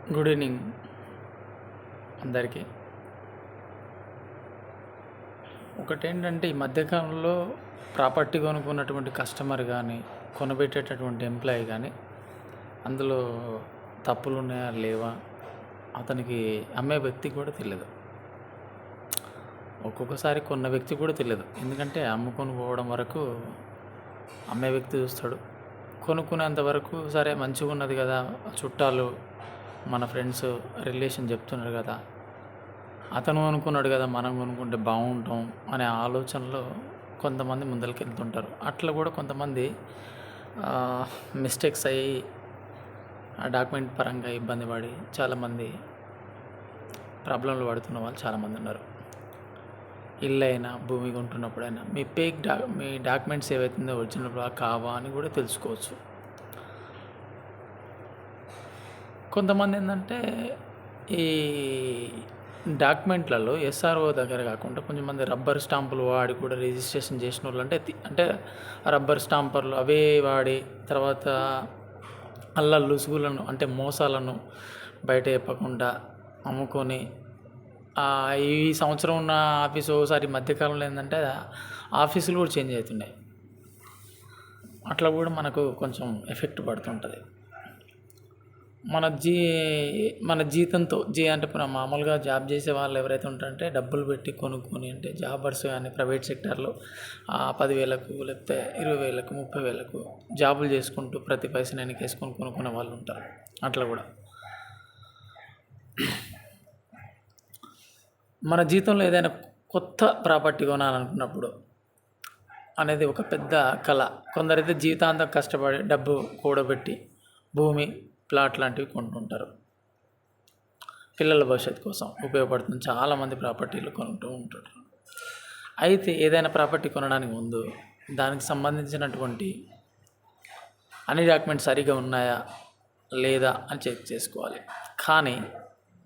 Good evening అందరికీ. ఒకటేంటంటే ఈ మధ్యకాలంలో ప్రాపర్టీ కొనుక్కున్నటువంటి కస్టమర్ కానీ, కొనబెట్టేటటువంటి ఎంప్లాయీ కానీ, అందులో తప్పులున్నాయా లేవా అతనికి అమ్మే వ్యక్తికి కూడా తెలియదు. ఒక్కొక్కసారి కొన్న వ్యక్తి కూడా తెలియదు. ఎందుకంటే అమ్ముకొని పోవడం వరకు అమ్మే వ్యక్తి చూస్తాడు. కొనుక్కునేంత వరకు సరే మంచిగా ఉన్నది కదా, చుట్టాలు మన ఫ్రెండ్స్ రిలేషన్ చెప్తున్నారు కదా, అతను అనుకున్నాడు కదా మనం కొనుక్కుంటే బాగుంటాం అనే ఆలోచనలో కొంతమంది ముందరికి వెళ్తుంటారు. అట్లా కూడా కొంతమంది మిస్టేక్స్ అయ్యి ఆ డాక్యుమెంట్ పరంగా ఇబ్బంది పడి చాలామంది ప్రాబ్లంలు పడుతున్న వాళ్ళు చాలామంది ఉన్నారు. ఇల్లు అయినా భూమి కొంటున్నప్పుడైనా మీ డాక్యుమెంట్స్ ఏవైతుందో ఒరిజినల్ కావా అని కూడా తెలుసుకోవచ్చు. కొంతమంది ఏంటంటే ఈ డాక్యుమెంట్లలో ఎస్ఆర్ఓ దగ్గర కాకుండా కొంతమంది రబ్బర్ స్టాంపులు వాడి కూడా రిజిస్ట్రేషన్ చేసిన వాళ్ళు అంటే రబ్బర్ స్టాంపర్లు అవే వాడి తర్వాత అల్ల లుసుగులను అంటే మోసాలను బయట చెప్పకుండా అమ్ముకొని ఈ సంవత్సరం ఉన్న ఆఫీసు ఒకసారి మధ్యకాలంలో ఏంటంటే ఆఫీసులు కూడా చేంజ్ అవుతున్నాయి. అట్లా కూడా మనకు కొంచెం ఎఫెక్ట్ పడుతుంటుంది. మన జీతంతో అంటే ఇప్పుడు మామూలుగా జాబ్ చేసే వాళ్ళు ఎవరైతే ఉంటారంటే డబ్బులు పెట్టి కొనుక్కొని అంటే జాబర్స్ కానీ ప్రైవేట్ సెక్టార్లో 10,000కు లేకపోతే 20,000కు 30,000కు జాబులు చేసుకుంటూ ప్రతి పైసని వెనకేసుకొని కొనుక్కునే వాళ్ళు ఉంటారు. అట్లా కూడా మన జీతంలో ఏదైనా కొత్త ప్రాపర్టీ కొనాలనుకున్నప్పుడు అనేది ఒక పెద్ద కళ. కొందరైతే జీవితాంతం కష్టపడి డబ్బు కూడబెట్టి భూమి ప్లాట్ లాంటివి కొంటుంటారు. పిల్లల భవిష్యత్తు కోసం ఉపయోగపడుతుంది. చాలామంది ప్రాపర్టీలు కొంటూ ఉంటారు. అయితే ఏదైనా ప్రాపర్టీ కొనడానికి ముందు దానికి సంబంధించినటువంటి అన్ని డాక్యుమెంట్స్ సరిగా ఉన్నాయా లేదా అని చెక్ చేసుకోవాలి. కానీ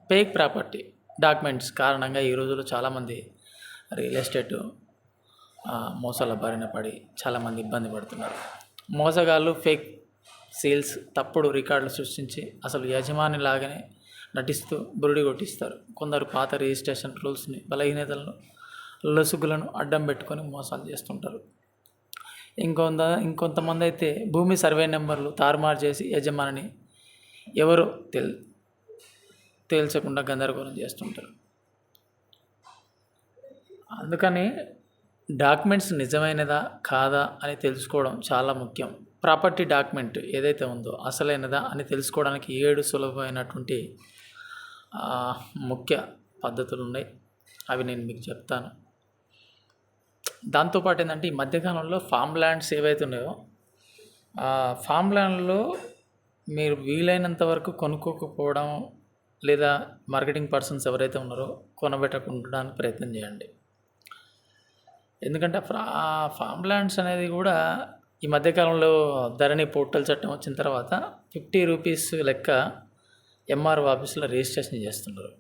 ఫేక్ ప్రాపర్టీ డాక్యుమెంట్స్ కారణంగా ఈ రోజుల్లో చాలామంది రియల్ ఎస్టేట్ మోసాల బారిన పడి చాలామంది ఇబ్బంది పడుతున్నారు. మోసగాళ్ళు ఫేక్ సేల్స్ తప్పుడు రికార్డులు సృష్టించి అసలు యజమాని లాగానే నటిస్తూ బురుడి కొట్టిస్తారు. కొందరు పాత రిజిస్ట్రేషన్ రూల్స్ని బలహీనతలను లొసుగులను అడ్డం పెట్టుకొని మోసాలు చేస్తుంటారు. ఇంకొంతమంది అయితే భూమి సర్వే నెంబర్లు తారుమారు చేసి యజమానిని ఎవరో తేల్చకుండా గందరగోళం చేస్తుంటారు. అందుకని డాక్యుమెంట్స్ నిజమైనదా కాదా అని తెలుసుకోవడం చాలా ముఖ్యం. ప్రాపర్టీ డాక్యుమెంట్ ఏదైతే ఉందో అసలైనదా అని తెలుసుకోవడానికి 7 సులభమైనటువంటి ముఖ్య పద్ధతులు ఉన్నాయి. అవి నేను మీకు చెప్తాను. దాంతోపాటు ఏంటంటే ఈ మధ్యకాలంలో ఫామ్ ల్యాండ్స్ ఏవైతే ఉన్నాయో ఫామ్ ల్యాండ్లో మీరు వీలైనంత వరకు కొనుక్కోకపోవడం లేదా మార్కెటింగ్ పర్సన్స్ ఎవరైతే ఉన్నారో కొనబెట్టకుండడానికి ప్రయత్నం చేయండి. ఎందుకంటే ఫామ్ ల్యాండ్స్ అనేది కూడా ఈ మధ్యకాలంలో ధరణి పోర్టల్ చట్టం వచ్చిన తర్వాత 50 రూపీస్ లెక్క ఎంఆర్ఓ ఆఫీస్లో రిజిస్ట్రేషన్ చేస్తున్నారు.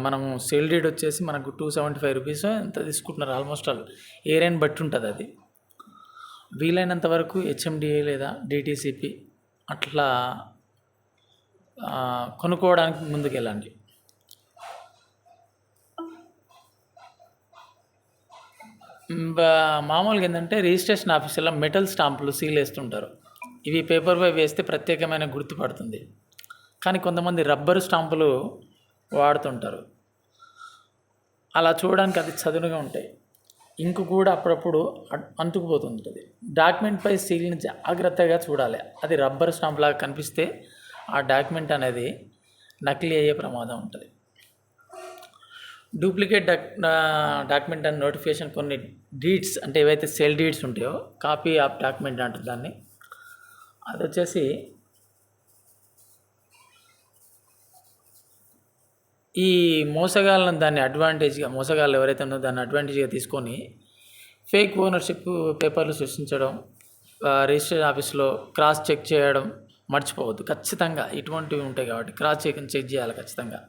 మనము సేల్ డీడ్ వచ్చేసి మనకు 275 రూపీస్ ఎంత తీసుకుంటున్నారు. ఆల్మోస్ట్ ఆల్ ఏరియాని బట్టి ఉంటుంది. అది వీలైనంత వరకు హెచ్ఎండిఏ లేదా డిటిసిపి అట్లా కొనుక్కోవడానికి ముందుకెళ్ళండి. మామూలుగా ఏంటంటే రిజిస్ట్రేషన్ ఆఫీసులో మెటల్ స్టాంపులు సీల్ వేస్తుంటారు. ఇవి పేపర్పై వేస్తే ప్రత్యేకమైన గుర్తుపడుతుంది. కానీ కొంతమంది రబ్బరు స్టాంపులు వాడుతుంటారు. అలా చూడడానికి అది చదునుగా ఉంటాయి. ఇంకు కూడా అప్పుడప్పుడు అంటుకుపోతుంటుంది. డాక్యుమెంట్పై సీల్ని జాగ్రత్తగా చూడాలి. అది రబ్బర్ స్టాంప్ లాగా కనిపిస్తే ఆ డాక్యుమెంట్ అనేది నకిలీ అయ్యే ప్రమాదం ఉంటుంది. డూప్లికేట్ డాక్యుమెంట్ అండ్ నోటిఫికేషన్ కొన్ని డీడ్స్ అంటే ఏవైతే సేల్ డీడ్స్ ఉంటాయో కాపీ ఆఫ్ డాక్యుమెంట్ అంటారు దాన్ని. అది వచ్చేసి ఈ మోసగాళ్ళను మోసగాళ్ళు ఎవరైతే ఉన్నారో దాన్ని అడ్వాంటేజ్గా తీసుకొని ఫేక్ ఓనర్షిప్ పేపర్లు సృష్టించడం, రిజిస్ట్రేషన్ ఆఫీస్లో క్రాస్ చెక్ చేయడం మర్చిపోవద్దు. ఖచ్చితంగా ఇటువంటివి ఉంటాయి కాబట్టి క్రాస్ చెక్ చేయాలి ఖచ్చితంగా.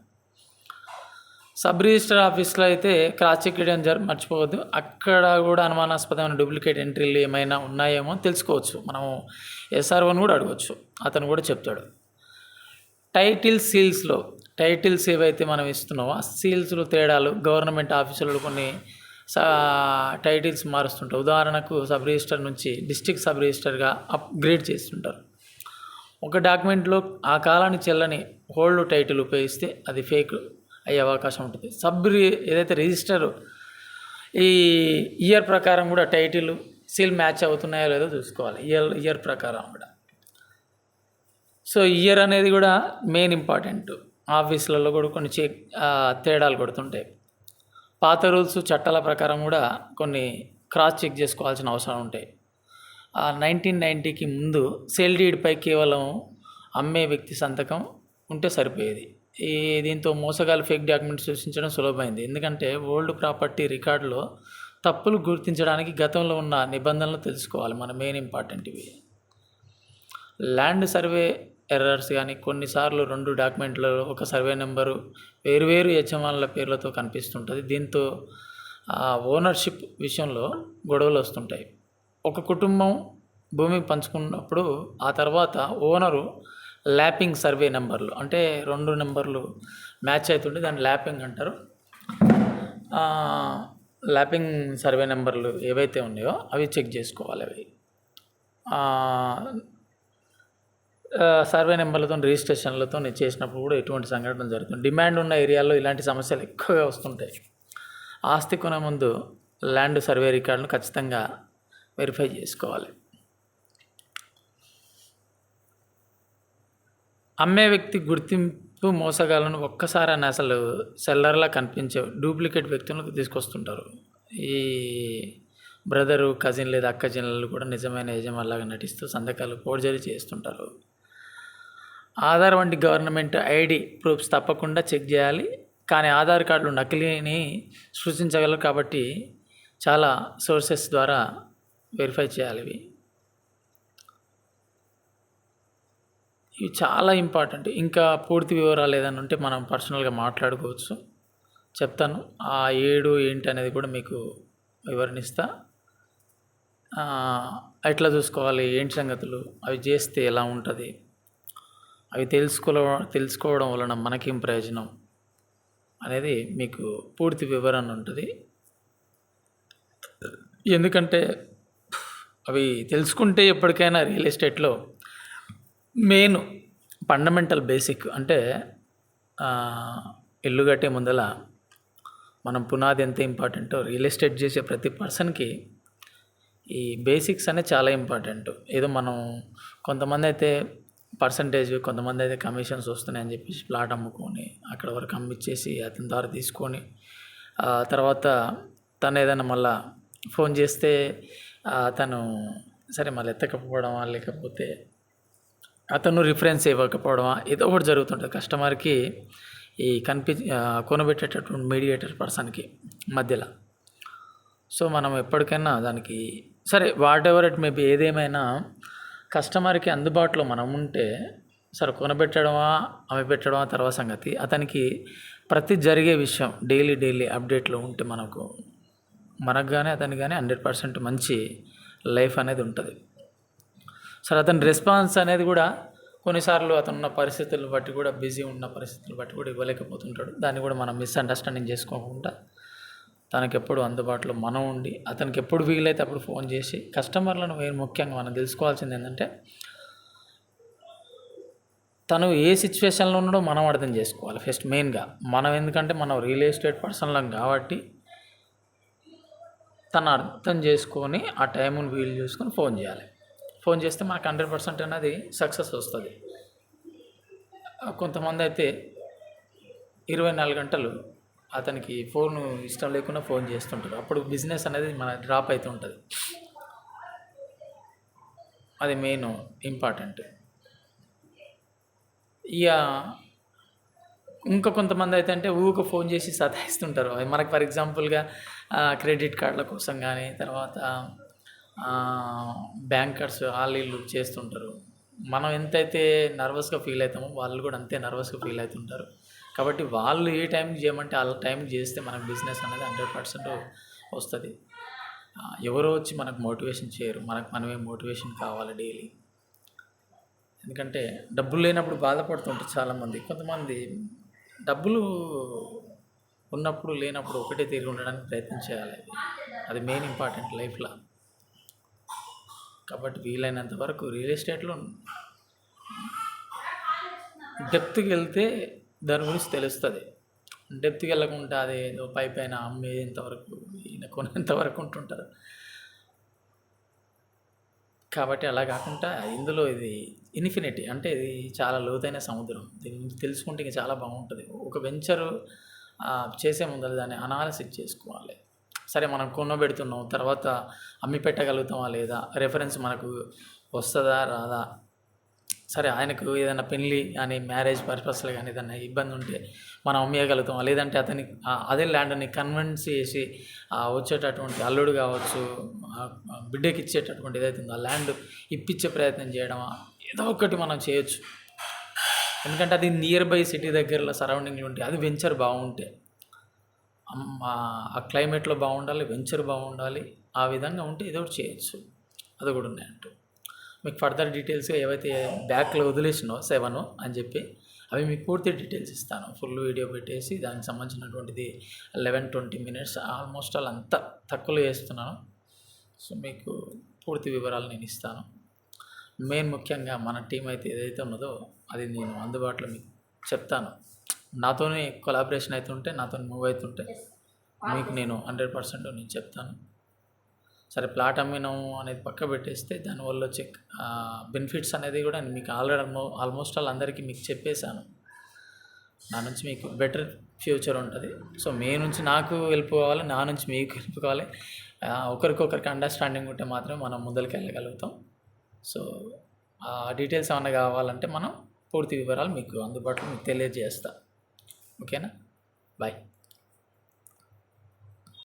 సబ్ రిజిస్టర్ ఆఫీస్లో అయితే క్రాస్ చెక్ చేయడం మర్చిపోవద్దు. అక్కడ కూడా అనుమానాస్పదమైన డూప్లికేట్ ఎంట్రీలు ఏమైనా ఉన్నాయేమో తెలుసుకోవచ్చు. మనము ఎస్ఆర్ఓని కూడా అడగవచ్చు, అతను కూడా చెప్తాడు. టైటిల్స్ ఏవైతే మనం ఇస్తున్నామో ఆ సీల్స్లో తేడాలు గవర్నమెంట్ ఆఫీసులలో కొన్ని టైటిల్స్ మారుస్తుంటారు. ఉదాహరణకు సబ్ రిజిస్టర్ నుంచి డిస్ట్రిక్ట్ సబ్ రిజిస్టర్గా అప్గ్రేడ్ చేస్తుంటారు. ఒక డాక్యుమెంట్లో ఆ కాలానికి చెల్లని ఓల్డ్ టైటిల్ ఉపయోగిస్తే అది ఫేక్ అయ్యే అవకాశం ఉంటుంది. ఏదైతే రిజిస్టర్ ఈ ఇయర్ ప్రకారం కూడా టైటిల్ సీల్ మ్యాచ్ అవుతున్నాయో లేదో చూసుకోవాలి. ఇయర్ ప్రకారం కూడా. సో ఇయర్ అనేది కూడా మెయిన్ ఇంపార్టెంట్. ఆఫీసులలో కూడా కొన్ని తేడాలు కొడుతుంటాయి. పాత రూల్స్ చట్టాల ప్రకారం కూడా కొన్ని క్రాస్ చెక్ చేసుకోవాల్సిన అవసరం ఉంటాయి. 1990కి ముందు సేల్ డీడ్పై కేవలం అమ్మే వ్యక్తి సంతకం ఉంటే సరిపోయేది. దీంతో మోసగాలు ఫేక్ డాక్యుమెంట్స్ సృష్టించడం సులభమైంది. ఎందుకంటే ఓల్డ్ ప్రాపర్టీ రికార్డులో తప్పులు గుర్తించడానికి గతంలో ఉన్న నిబంధనలు తెలుసుకోవాలి. మన మెయిన్ ఇంపార్టెంట్ ఇవి. ల్యాండ్ సర్వే ఎర్రర్స్ కానీ కొన్నిసార్లు 2 డాక్యుమెంట్లలో ఒక సర్వే నెంబరు వేరువేరు యజమానుల పేర్లతో కనిపిస్తుంటుంది. దీంతో ఓనర్షిప్ విషయంలో గొడవలు వస్తుంటాయి. ఒక కుటుంబం భూమి పంచుకున్నప్పుడు ఆ తర్వాత ఓనరు ల్యాపింగ్ సర్వే నెంబర్లు అంటే 2 నెంబర్లు మ్యాచ్ అవుతుంటే దాన్ని ల్యాపింగ్ అంటారు. ల్యాపింగ్ సర్వే నెంబర్లు ఏవైతే ఉన్నాయో అవి చెక్ చేసుకోవాలి. అవి సర్వే నెంబర్లతో రిజిస్ట్రేషన్లతో చేసినప్పుడు కూడా ఎటువంటి సంఘటన జరుగుతుంది. డిమాండ్ ఉన్న ఏరియాల్లో ఇలాంటి సమస్యలు ఎక్కువగా వస్తుంటాయి. ఆస్తి కొనే ముందు ల్యాండ్ సర్వే రికార్డును ఖచ్చితంగా వెరిఫై చేసుకోవాలి. అమ్మే వ్యక్తి గుర్తింపు మోసగాలను ఒక్కసారి అసలు సెల్లర్లా కనిపించే డూప్లికేట్ వ్యక్తులను తీసుకొస్తుంటారు. ఈ బ్రదరు, కజిన్ లేదా అక్క చెల్లెలు కూడా నిజమైన యజమానిలాగా నటిస్తూ సంతకాలు ఫోర్జరీ చేస్తుంటారు. ఆధార్ వంటి గవర్నమెంట్ ఐడి ప్రూఫ్స్ తప్పకుండా చెక్ చేయాలి. కానీ ఆధార్ కార్డులు నకిలీని సృష్టించగలరు కాబట్టి చాలా సోర్సెస్ ద్వారా వెరిఫై చేయాలి. ఇవి చాలా ఇంపార్టెంట్. ఇంకా పూర్తి వివరాలు ఏదైనా ఉంటే మనం పర్సనల్గా మాట్లాడుకోవచ్చు. చెప్తాను. ఆ 7 ఏంటి అనేది కూడా మీకు వివరణిస్తా. ఎట్లా చూసుకోవాలి, ఏంటి సంగతులు, అవి చేస్తే ఎలా ఉంటుంది, అవి తెలుసుకోవడం వలన మనకేం ప్రయోజనం అనేది మీకు పూర్తి వివరణ ఉంటుంది. ఎందుకంటే అవి తెలుసుకుంటే ఎప్పటికైనా రియల్ ఎస్టేట్లో మెయిన్ ఫండమెంటల్ బేసిక్ అంటే ఇల్లు కట్టే ముందల మనం పునాది ఎంత ఇంపార్టెంటో రియల్ ఎస్టేట్ చేసే ప్రతి పర్సన్కి ఈ బేసిక్స్ అనేది చాలా ఇంపార్టెంట్. ఏదో మనం కొంతమంది అయితే పర్సంటేజ్, కొంతమంది అయితే కమిషన్స్ వస్తున్నాయని చెప్పేసి ప్లాట్ అమ్ముకొని అక్కడ వరకు అమ్మిచ్చేసి అతని ద్వారా తీసుకొని తర్వాత తను ఏదైనా మళ్ళా ఫోన్ చేస్తే తను సరే మళ్ళీ ఎత్తకపోవడమా లేకపోతే అతను రిఫరెన్స్ ఇవ్వకపోవడమా ఏదో ఒకటి జరుగుతుంటుంది కస్టమర్కి ఈ కొనబెట్టేటటువంటి మీడియేటర్ పర్సన్కి మధ్యలో. సో మనం ఎప్పటికైనా దానికి సరే వాట్ ఎవర్ ఇట్ మేబీ ఏదేమైనా కస్టమర్కి అందుబాటులో మనం ఉంటే సరే కొనబెట్టడమా అమ్మిపెట్టడమా తర్వాత సంగతి. అతనికి ప్రతి జరిగే విషయం డైలీ అప్డేట్లో ఉంటే మనకు కానీ అతనికి కానీ 100% మంచి లైఫ్ అనేది ఉంటుంది. సరే అతని రెస్పాన్స్ అనేది కూడా కొన్నిసార్లు అతను ఉన్న పరిస్థితులను బట్టి కూడా బిజీ ఉన్న పరిస్థితులు బట్టి కూడా ఇవ్వలేకపోతుంటాడు. దాన్ని కూడా మనం మిస్అండర్స్టాండింగ్ చేసుకోకుండా తనకి ఎప్పుడు అందుబాటులో మనం ఉండి అతనికి ఎప్పుడు వీలైతే అప్పుడు ఫోన్ చేసి కస్టమర్లను ముఖ్యంగా మనం తెలుసుకోవాల్సింది ఏంటంటే తను ఏ సిచ్యువేషన్లో ఉన్నాడో మనం అర్థం చేసుకోవాలి ఫస్ట్ మెయిన్గా. మనం ఎందుకంటే మనం రియల్ ఎస్టేట్ పర్సన్లం కాబట్టి తను అర్థం చేసుకొని ఆ టైంను వీలు చేసుకొని ఫోన్ చేయాలి. ఫోన్ చేస్తే మనకు 100% అనేది సక్సెస్ వస్తుంది. కొంతమంది అయితే 24 గంటలు అతనికి ఫోన్ ఇష్టం లేకుండా ఫోన్ చేస్తుంటారు. అప్పుడు బిజినెస్ అనేది మన డ్రాప్ అవుతూ ఉంటుంది. అది మెయిన్ ఇంపార్టెంట్. ఇక ఇంకా కొంతమంది అయితే అంటే ఊరికి ఫోన్ చేసి సతాయిస్తుంటారు. మనకు ఫర్ ఎగ్జాంపుల్గా క్రెడిట్ కార్డుల కోసం కానీ తర్వాత బ్యాంకర్స్ వీళ్ళు చేస్తుంటారు. మనం ఎంతైతే నర్వస్గా ఫీల్ అవుతామో వాళ్ళు కూడా అంతే నర్వస్గా ఫీల్ అవుతుంటారు. కాబట్టి వాళ్ళు ఏ టైంకి చేయమంటే వాళ్ళ టైంకి చేస్తే మనకు బిజినెస్ అనేది 100% వస్తుంది. ఎవరో వచ్చి మనకు మోటివేషన్ చేయరు, మనమే మోటివేషన్ కావాలి డైలీ. ఎందుకంటే డబ్బులు లేనప్పుడు బాధపడుతుంటారు చాలామంది. కొంతమంది డబ్బులు ఉన్నప్పుడు లేనప్పుడు ఒకటే తీరు ఉండడానికి ప్రయత్నం చేయాలి. అది మెయిన్ ఇంపార్టెంట్ లైఫ్లో. కాబట్టి వీలైనంత వరకు రియల్ ఎస్టేట్లో డెప్త్కి వెళ్తే దాని గురించి తెలుస్తుంది. డెప్త్కి వెళ్ళకుండా అది ఏదో పైన అమ్మేంతవరకు ఈయన కొనేంతవరకు ఉంటుంటారు. కాబట్టి అలా కాకుండా ఇందులో ఇది ఇన్ఫినిటీ, అంటే ఇది చాలా లోతైన సముద్రం. దీని గురించి తెలుసుకుంటే ఇంకా చాలా బాగుంటుంది. ఒక వెంచరు చేసే ముందర దాన్ని అనాలిసిస్ చేసుకోవాలి. సరే మనం కొనబెడుతున్నాం, తర్వాత అమ్మి పెట్టగలుగుతామా లేదా, రెఫరెన్స్ మనకు వస్తుందా రాదా, సరే ఆయనకు ఏదైనా పెళ్ళి కానీ మ్యారేజ్ పర్పస్లో కానీ ఏదైనా ఇబ్బంది ఉంటే మనం అమ్మేయగలుగుతాం, లేదంటే అతని అదే ల్యాండ్ని కన్విన్స్ చేసి వచ్చేటటువంటి అల్లుడు కావచ్చు, బిడ్డకి ఇచ్చేటటువంటి ఏదైతే ఉందో ఆ ల్యాండ్ ఇప్పించే ప్రయత్నం చేయడమా, ఏదో ఒకటి మనం చేయొచ్చు. ఎందుకంటే అది నియర్ బై సిటీ దగ్గరలో సరౌండింగ్లు ఉంటాయి. అది వెంచర్ బాగుంటే ఆ క్లైమేట్లో బాగుండాలి, వెంచర్ బాగుండాలి, ఆ విధంగా ఉంటే ఏదో ఒకటి చేయొచ్చు. అది కూడా ఉన్నాయంటూ మీకు ఫర్దర్ డీటెయిల్స్ ఏవైతే బ్యాక్లో వదిలేసినో 7 అని చెప్పి అవి మీకు పూర్తి డీటెయిల్స్ ఇస్తాను. ఫుల్ వీడియో పెట్టేసి దానికి సంబంధించినటువంటిది 11-20 మినిట్స్ ఆల్మోస్ట్ ఆల్ అంతా తక్కువలో చేస్తున్నాను. సో మీకు పూర్తి వివరాలు నేను ఇస్తాను. మెయిన్ ముఖ్యంగా మన టీం అయితే ఏదైతే ఉన్నదో అది నేను అందుబాటులో మీకు చెప్తాను. నాతోనే కొలాబరేషన్ అవుతుంటే, నాతో మూవ్ అవుతుంటే మీకు నేను 100% నేను చెప్తాను. సరే ప్లాట్ అమ్మినాం అనేది పక్క పెట్టేస్తే దానివల్ల వచ్చే బెనిఫిట్స్ అనేది కూడా మీకు ఆల్మోస్ట్ ఆల్ అందరికీ మీకు చెప్పేశాను. నా నుంచి మీకు బెటర్ ఫ్యూచర్ ఉంటుంది. సో మీ నుంచి నాకు హెల్ప్ కావాలి, నా నుంచి మీకు హెల్ప్ కావాలి. ఒకరికొకరికి అండర్స్టాండింగ్ ఉంటే మాత్రమే మనం ముందరికి వెళ్ళగలుగుతాం. సో ఆ డీటెయిల్స్ ఏమన్నా కావాలంటే మనం పూర్తి వివరాలు మీకు అందుబాటులో మీకు తెలియజేస్తా. ఓకేనా? బాయ్.